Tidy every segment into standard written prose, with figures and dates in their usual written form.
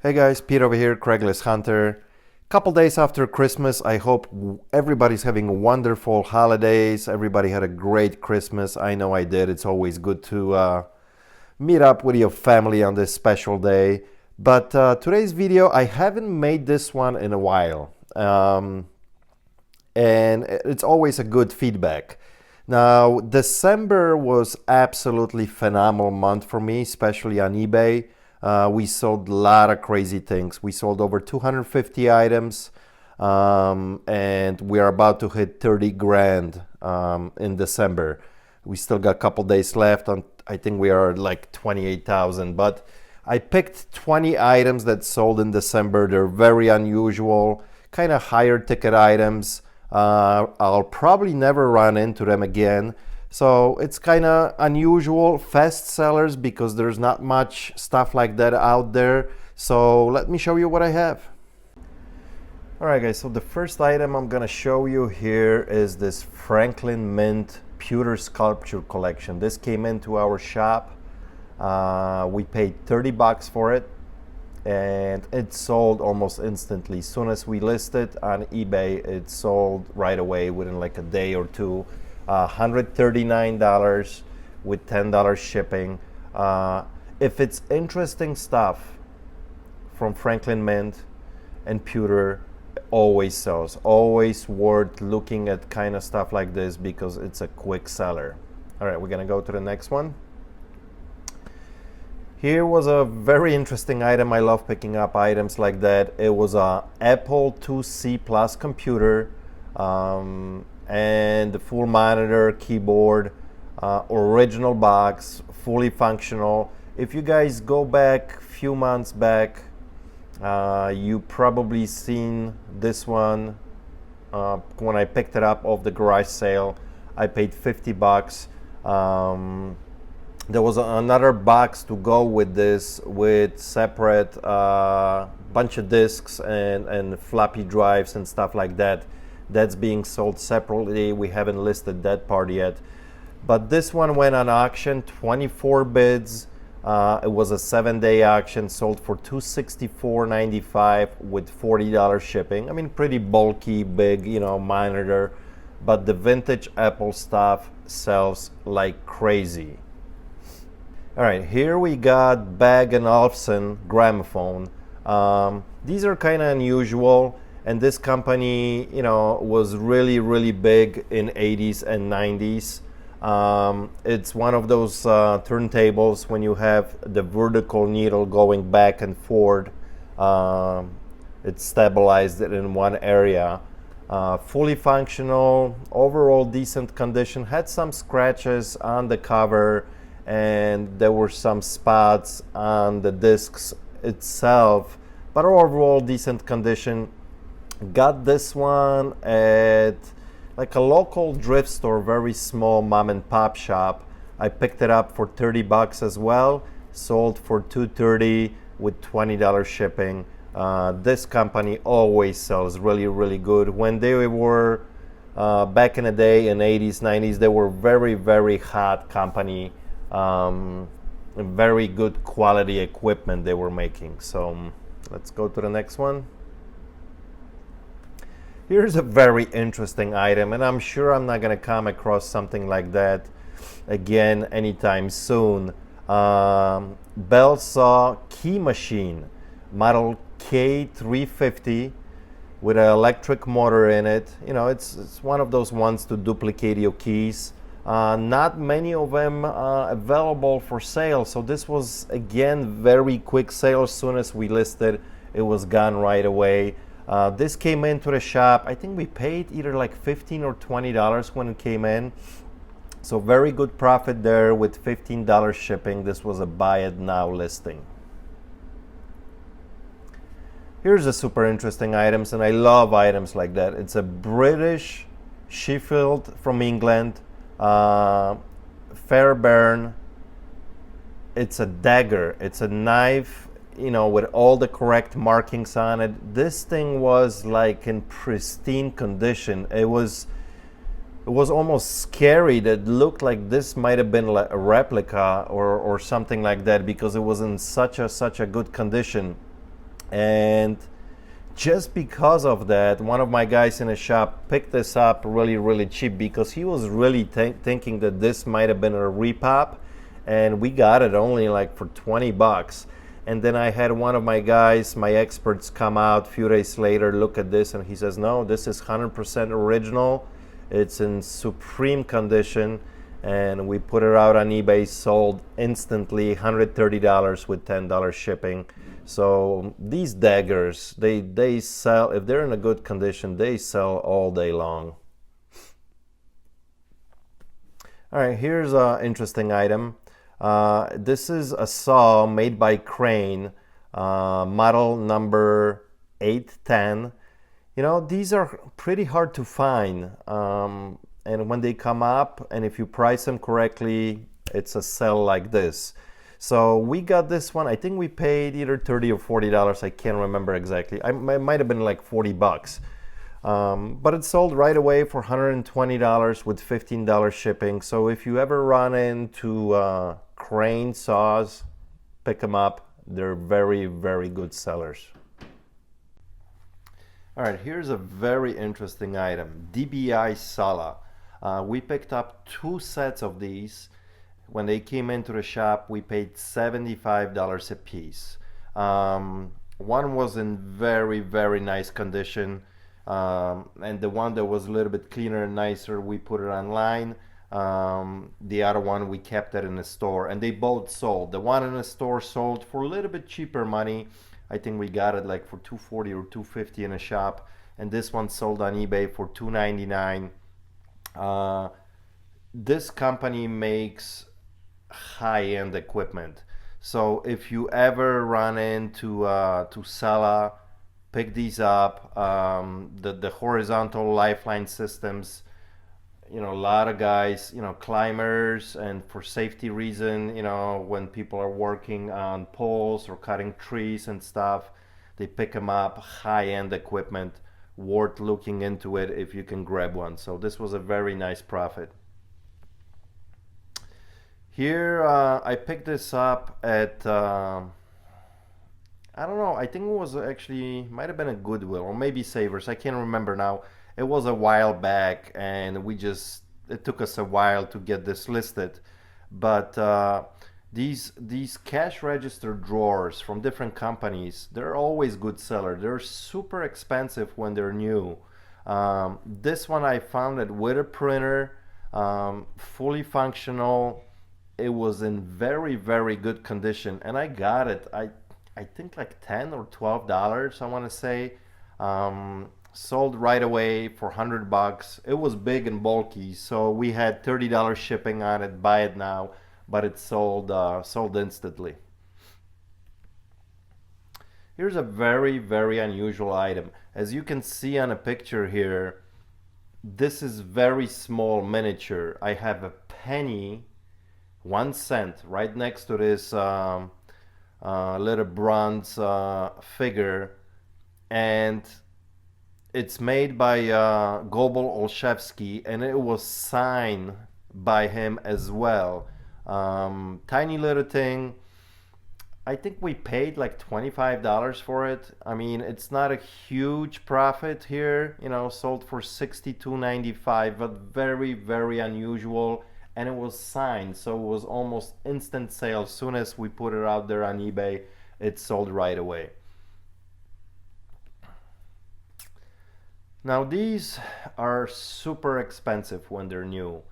Hey guys, Pete over here, Craigslist Hunter. Couple days after Christmas, I hope everybody's having wonderful holidays. Everybody had a great Christmas. I know I did. It's always good to meet up with your family on this special day. But today's video, I haven't made this one in a while. And it's always a good feedback. Now, December was absolutely phenomenal month for me, especially on eBay. We sold a lot of crazy things. We sold over 250 items, and we are about to hit 30 grand in December. We still got a couple days left. I think we are like 28,000, but I picked 20 items that sold in December. They're very unusual, kind of higher ticket items. I'll probably never run into them again. So it's kind of unusual, fast sellers, because there's not much stuff like that out there. So let me show you what I have. All right, guys, so the first item I'm gonna show you here is this Franklin Mint pewter sculpture collection. This came into our shop. We paid 30 bucks for it, and it sold almost instantly. As soon as we listed on eBay, it sold right away within like a day or two. $139 with $10 shipping. If it's interesting stuff from Franklin Mint and pewter, always sells. Always worth looking at kind of stuff like this because it's a quick seller. All right, we're gonna go to the next one. Here was a very interesting item. I love picking up items like that. It was a Apple IIc Plus computer, and the full monitor, keyboard, original box, fully functional. If you guys go back a few months back, you probably seen this one when I picked it up off the garage sale. I paid 50 bucks. There was another box to go with this with separate bunch of discs and floppy drives and stuff like that. That's being sold separately. We haven't listed that part yet. But this one went on auction, 24 bids. It was a 7-day auction, sold for $264.95 with $40 shipping. I mean, pretty bulky, big, monitor. But the vintage Apple stuff sells like crazy. All right, here we got Bang & Olufsen gramophone. These are kind of unusual. And this company, was really, really big in 80s and 90s. It's one of those turntables when you have the vertical needle going back and forth. It's stabilized in one area. Fully functional, overall decent condition. Had some scratches on the cover, and there were some spots on the discs itself, but overall decent condition. Got this one at like a local thrift store, very small mom and pop shop. I picked it up for 30 bucks as well, sold for $230 with $20 shipping. This company always sells really, really good. When they were back in the day in 80s, 90s, they were very, very hot company. Very good quality equipment they were making. So let's go to the next one. Here's a very interesting item, and I'm sure I'm not going to come across something like that again anytime soon. Bell saw key machine, model K350 with an electric motor in it. It's one of those ones to duplicate your keys. Not many of them available for sale, so this was again very quick sale. As soon as we listed, it was gone right away. This came into the shop. I think we paid either like $15 or $20 when it came in. So very good profit there with $15 shipping. This was a buy it now listing. Here's a super interesting items, and I love items like that. It's a British Sheffield from England, Fairbairn. It's a dagger. It's a knife, with all the correct markings on it. This thing was like in pristine condition. It was almost scary. That looked like this might have been like a replica or something like that, because it was in such a good condition. And just because of that, one of my guys in the shop picked this up really, really cheap because he was really thinking that this might have been a repop, and we got it only like for 20 bucks. And then I had one of my guys, my experts, come out a few days later, look at this, and he says, no, this is 100% original. It's in supreme condition. And we put it out on eBay, sold instantly, $130 with $10 shipping. So these daggers, they sell, if they're in a good condition, they sell all day long. All right, here's an interesting item. This is a saw made by Crane, model number 810. You know, these are pretty hard to find. And when they come up, and if you price them correctly, it's a sell like this. So we got this one. I think we paid either $30 or $40. I can't remember exactly. It might have been like 40 bucks. But it sold right away for $120 with $15 shipping. So if you ever run into Crane saws, pick them up. They're very, very good sellers. All right, here's a very interesting item, DBI Sala. We picked up 2 sets of these. When they came into the shop, we paid $75 a piece. One was in very, very nice condition. And the one that was a little bit cleaner and nicer, we put it online. The other one, we kept it in the store, and they both sold. The one in the store sold for a little bit cheaper money. I think we got it like for $240 or $250 in a shop. And this one sold on eBay for $299. This company makes high-end equipment. So if you ever run into to Sala, pick these up. The horizontal lifeline systems, you know, a lot of guys, you know, climbers, and for safety reason, you know, when people are working on poles or cutting trees and stuff, they pick them up. High-end equipment, worth looking into it if you can grab one. So this was a very nice profit. Here I picked this up at I don't know, I think it was actually, might have been a Goodwill or maybe Savers, I can't remember now. It was a while back, and it took us a while to get this listed. But these cash register drawers from different companies, they're always good seller. They're super expensive when they're new. This one I found it with a printer, fully functional. It was in very, very good condition, and I got it. I think like $10 or $12, I want to say. Sold right away for 100 bucks. It was big and bulky, so we had $30 shipping on it. Buy it now, but it sold instantly. Here's a very, very unusual item. As you can see on a picture here, this is very small miniature. I have a penny, 1 cent, right next to this little bronze figure, and it's made by Gobel Olszewski, and it was signed by him as well. Tiny little thing. I think we paid like $25 for it. I mean, it's not a huge profit here, you know, sold for $62.95, but very, very unusual. And it was signed, so it was almost instant sale. As soon as we put it out there on eBay, it sold right away. Now these are super expensive when they're new.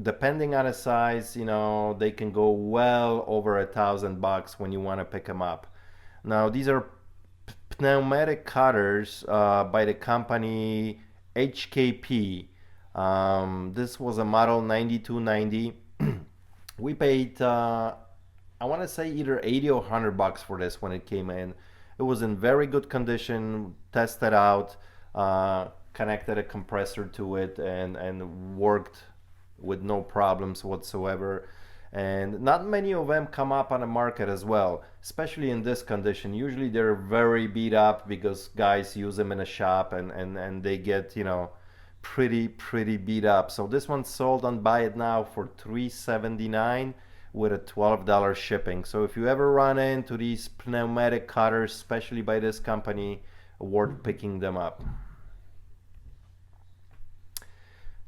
Depending on the size, you know, they can go well over $1,000 when you want to pick them up. Now these are pneumatic cutters by the company HKP. This was a model 9290. We paid, I want to say either 80 or 100 bucks for this when it came in. It was in very good condition, tested out, connected a compressor to it, and worked with no problems whatsoever. And not many of them come up on the market as well, especially in this condition. Usually they're very beat up because guys use them in a shop, and they get, you know, pretty beat up. So this one sold on Buy It Now for $379 with a $12 shipping. So if you ever run into these pneumatic cutters, especially by this company, worth picking them up.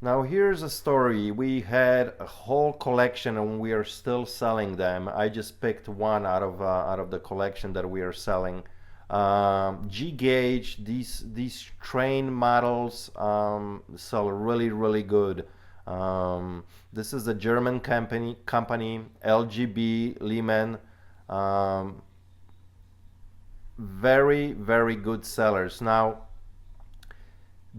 Now here's a story. We had a whole collection and we are still selling them. I just picked one out of the collection that we are selling. G gauge, these train models sell really good. This is a German company, LGB Lehman. Very good sellers. Now,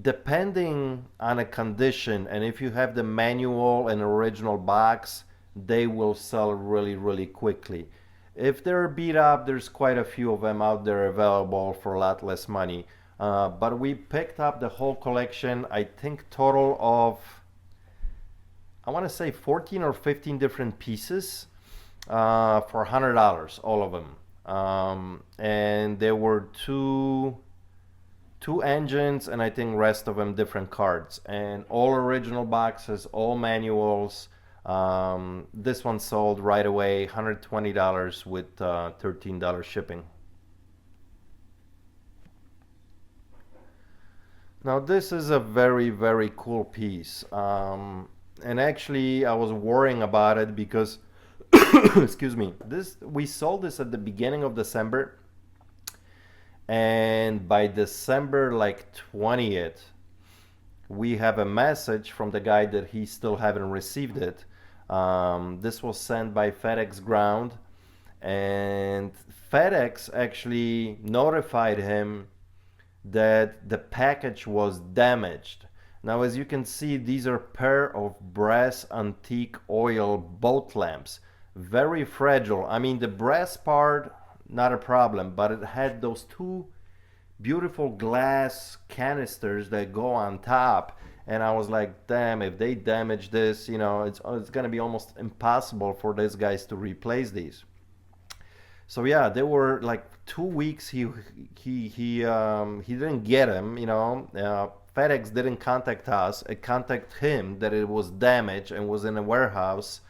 depending on a condition, and if you have the manual and original box, they will sell really quickly. If they're beat up, there's quite a few of them out there available for a lot less money. But we picked up the whole collection, I think total of, I want to say 14 or 15 different pieces for $100, all of them. And there were two engines, and I think rest of them different cards, and all original boxes, all manuals. This one sold right away, $120 with $13 shipping. Now this is a very cool piece, and actually I was worrying about it because excuse me, we sold this at the beginning of December, and by December like 20th we have a message from the guy that he still haven't received it. This was sent by FedEx Ground, and FedEx actually notified him that the package was damaged. Now, as you can see, these are a pair of brass antique oil boat lamps, very fragile. I mean, the brass part, not a problem, but it had those two beautiful glass canisters that go on top, and I was like, damn, if they damage this, you know, it's gonna be almost impossible for these guys to replace these. So yeah, they were like 2 weeks. He didn't get them, you know. FedEx didn't contact us. It contacted him that it was damaged and was in a warehouse,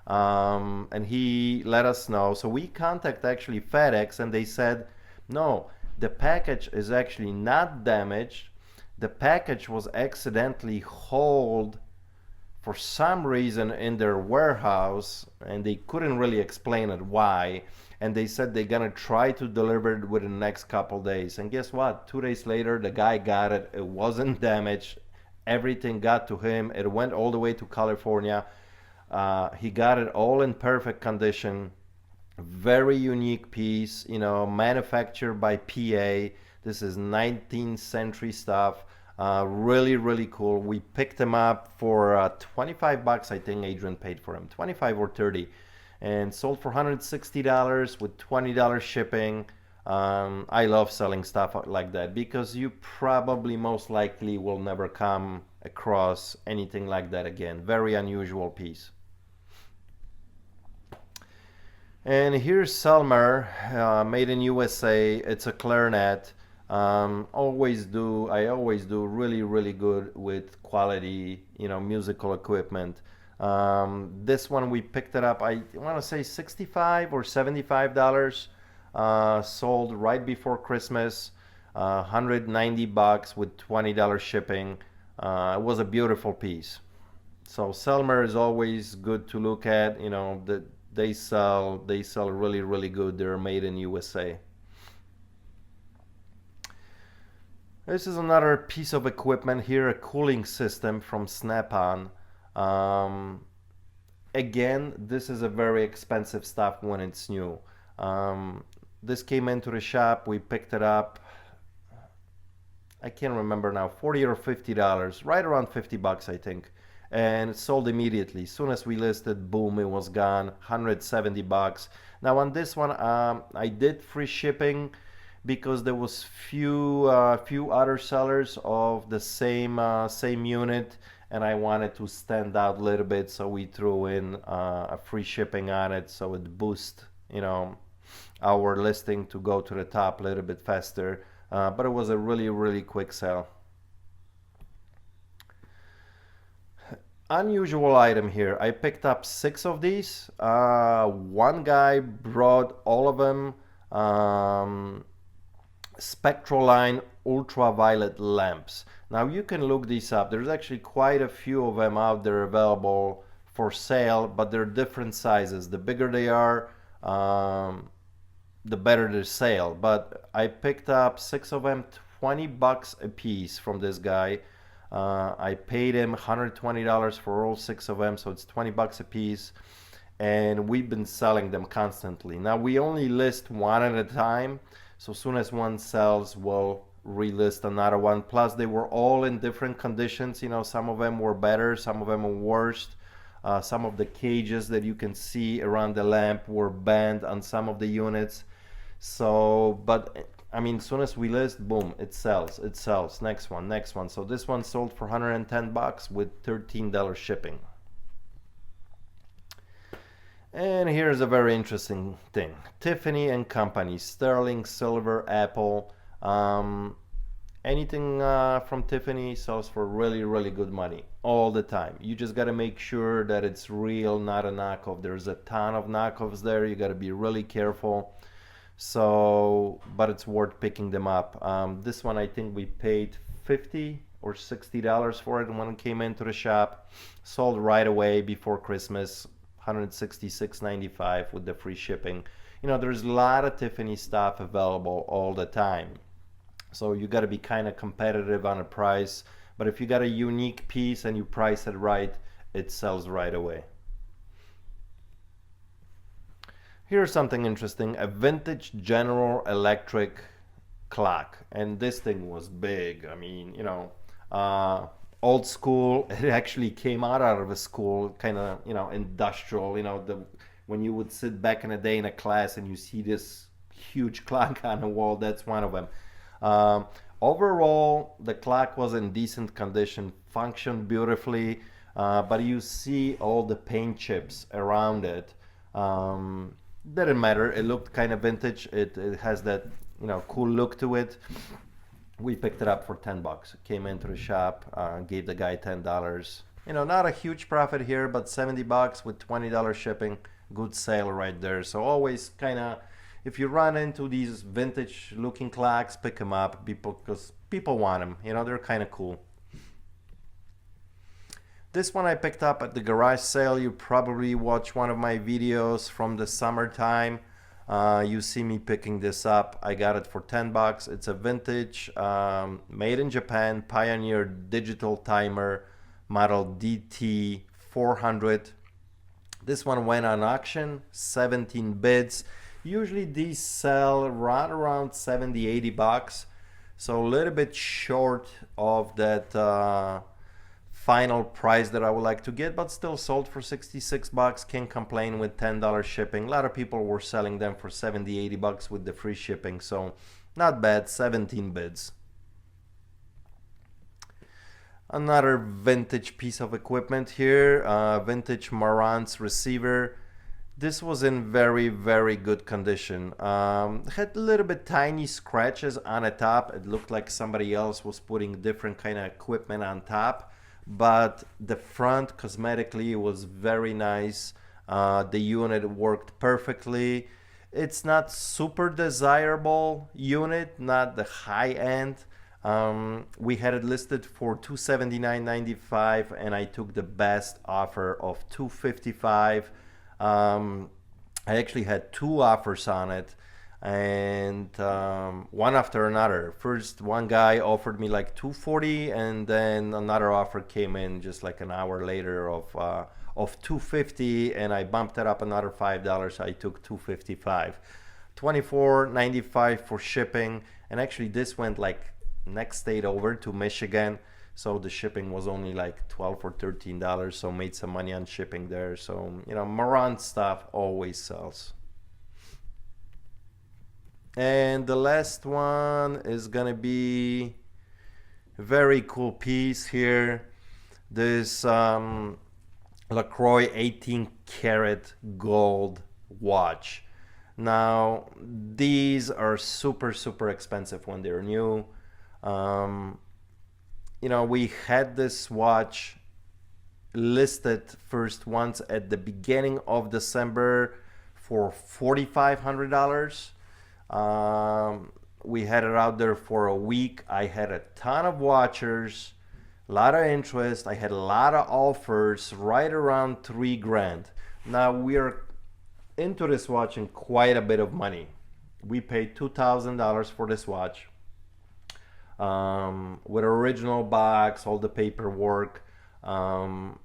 and he let us know. So we contacted actually FedEx, and they said, no, the package is actually not damaged. The package was accidentally hauled for some reason in their warehouse, and they couldn't really explain it why. And they said they're gonna try to deliver it within the next couple days. And guess what? 2 days later, the guy got it. It wasn't damaged. Everything got to him. It went all the way to California. He got it all in perfect condition. Very unique piece, you know, manufactured by PA. This is 19th century stuff. Really cool. We picked them up for 25 bucks. I think Adrian paid for them, 25 or 30, and sold for $160 with $20 shipping. I love selling stuff like that because you probably most likely will never come across anything like that again. Very unusual piece. And here's Selmer, made in USA. It's a clarinet. I always do really good with quality, you know, musical equipment. This one we picked it up, I want to say $65 or $75. Sold right before Christmas, 190 bucks with $20 shipping. It was a beautiful piece. So Selmer is always good to look at. You know, they sell really good. They're made in USA. This is another piece of equipment here, a cooling system from Snap-on. Again, this is a very expensive stuff when it's new. This came into the shop, we picked it up, I can't remember now, $40 or $50, right around 50 bucks I think, and it sold immediately. As soon as we listed, boom, it was gone, 170 bucks. Now on this one, I did free shipping because there was few other sellers of the same unit, and I wanted to stand out a little bit, so we threw in a free shipping on it, so it boosts, you know, our listing to go to the top a little bit faster. But it was a really quick sale. Unusual item here. I picked up 6 of these. One guy brought all of them. Spectroline ultraviolet lamps. Now you can look these up. There's actually quite a few of them out there available for sale, but they're different sizes. The bigger they are, the better the sale. But I picked up 6 of them, $20 a piece from this guy. I paid him $120 for all 6 of them, so it's $20 a piece. And we've been selling them constantly. Now we only list one at a time, so as soon as one sells, we'll relist another one. Plus they were all in different conditions. You know, some of them were better, some of them were worse. Some of the cages that you can see around the lamp were bent on some of the units. So, but I mean, as soon as we list, boom, it sells, it sells. Next one, next one. So this one sold for $110 with $13 shipping. And here's a very interesting thing. Tiffany and Company, sterling, silver, Apple. Anything from Tiffany sells for really, really good money all the time. You just got to make sure that it's real, not a knockoff. There's a ton of knockoffs there. You got to be really careful. So, but it's worth picking them up. This one, I think we paid $50 or $60 for it when it came into the shop. Sold right away before Christmas, $166.95 with the free shipping. You know, there's a lot of Tiffany stuff available all the time. So you got to be kind of competitive on a price. But if you got a unique piece and you price it right, it sells right away. Here's something interesting, a vintage General Electric clock. And this thing was big. I mean, you know, old school. It actually came out of a school, kind of, you know, industrial. You know, when you would sit back in the day in a class and you see this huge clock on the wall, that's one of them. Overall, the clock was in decent condition, functioned beautifully, but you see all the paint chips around it. Didn't matter. It looked kind of vintage. It has that, you know, cool look to it. We picked it up for $10. Came into the shop, gave the guy $10. You know, not a huge profit here, but $70 with $20 shipping. Good sale right there. So always kind of, if you run into these vintage looking clocks, pick them up, because people want them. You know, they're kind of cool. This one I picked up at the garage sale. You probably watched one of my videos from the summertime. You see me picking this up. I got it for $10. It's a vintage, made in Japan, Pioneer digital timer, model DT400. This one went on auction, 17 bids. Usually these sell right around $70-$80, so a little bit short of that final price that I would like to get, but still sold for $66. Can't complain with $10 shipping. A lot of people were selling them for $70-$80 with the free shipping, so not bad. 17 bids. Another vintage piece of equipment here, vintage Mehrans receiver. This was in very, very good condition. Had a little bit tiny scratches on the top. It looked like somebody else was putting different kind of equipment on top, but the front cosmetically was very nice. The unit worked perfectly. It's not super desirable unit, not the high end. We had it listed for $279.95 and I took the best offer of $255. I actually had 2 offers on it, and one after another. First, one guy offered me like $240, and then another offer came in just like an hour later of $250, and I bumped it up another $5. I took $255, $24.95 for shipping, and actually this went like next state over to Michigan. So the shipping was only like $12 or $13, so made some money on shipping there. So, you know, Mehrans stuff always sells. And the last one is gonna be a very cool piece here. This lockroy 18 karat gold watch. Now, these are super, super expensive when they're new. You know, we had this watch listed first once at the beginning of December for $4,500. We had it out there for a week. I had a ton of watchers, a lot of interest. I had a lot of offers, right around $3,000. Now we are into this watch in quite a bit of money. We paid $2,000 for this watch, with original box, all the paperwork, and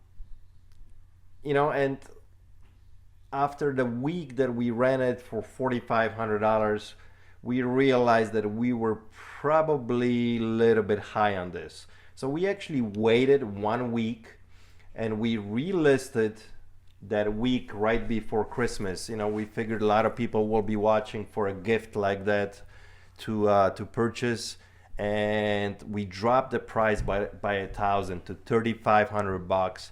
after the week that we ran it for $4,500, we realized that we were probably a little bit high on this. So we actually waited 1 week and we relisted that week right before Christmas. We figured a lot of people will be watching for a gift like that to purchase, and we dropped the price by $1,000 to $3,500.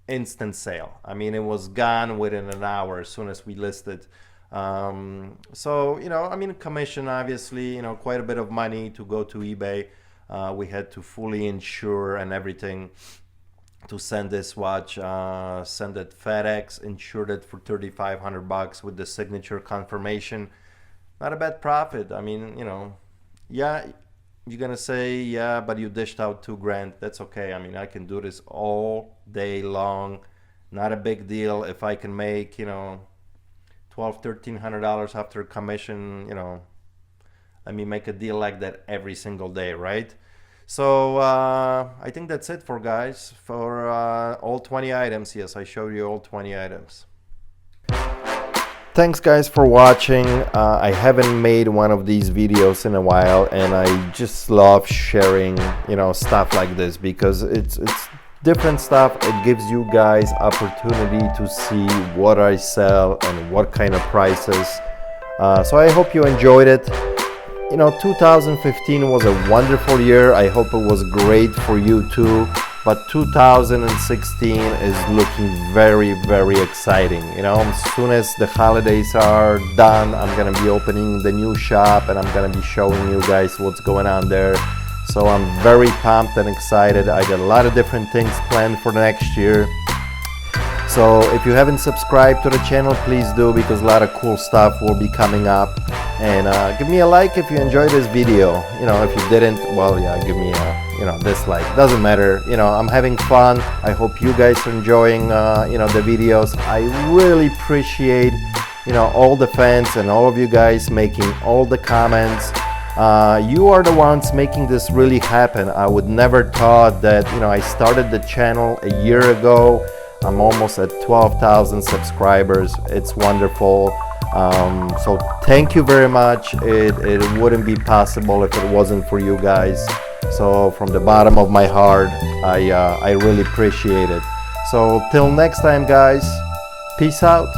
Instant sale. I mean, it was gone within an hour as soon as we listed. Commission, obviously, quite a bit of money to go to eBay. We had to fully insure and everything to send this watch, send it FedEx, insured it for $3,500 with the signature confirmation. Not a bad profit. I mean, yeah, you're gonna say, yeah, but you dished out $2,000. That's okay. I mean, I can do this all day long. Not a big deal. If I can make, $1,200-$1,300 after commission, let me make a deal like that every single day, right? So I think that's it for all 20 items. Yes, I showed you all 20 items. Thanks guys for watching. I haven't made one of these videos in a while, and I just love sharing stuff like this because it's different stuff. It gives you guys opportunity to see what I sell and what kind of prices. So I hope you enjoyed it. 2015 was a wonderful year. I hope it was great for you too. But 2016 is looking very, very exciting. As soon as the holidays are done, I'm gonna be opening the new shop and I'm gonna be showing you guys what's going on there. So I'm very pumped and excited. I got a lot of different things planned for the next year. So if you haven't subscribed to the channel, please do, because a lot of cool stuff will be coming up. And give me a like if you enjoyed this video. If you didn't, well, yeah, give me a dislike. Doesn't matter. I'm having fun. I hope you guys are enjoying the videos. I really appreciate all the fans and all of you guys making all the comments. You are the ones making this really happen. I would never thought that I started the channel a year ago. I'm almost at 12,000 subscribers. It's wonderful. So thank you very much. It wouldn't be possible if it wasn't for you guys. So from the bottom of my heart, I really appreciate it. So till next time guys, peace out.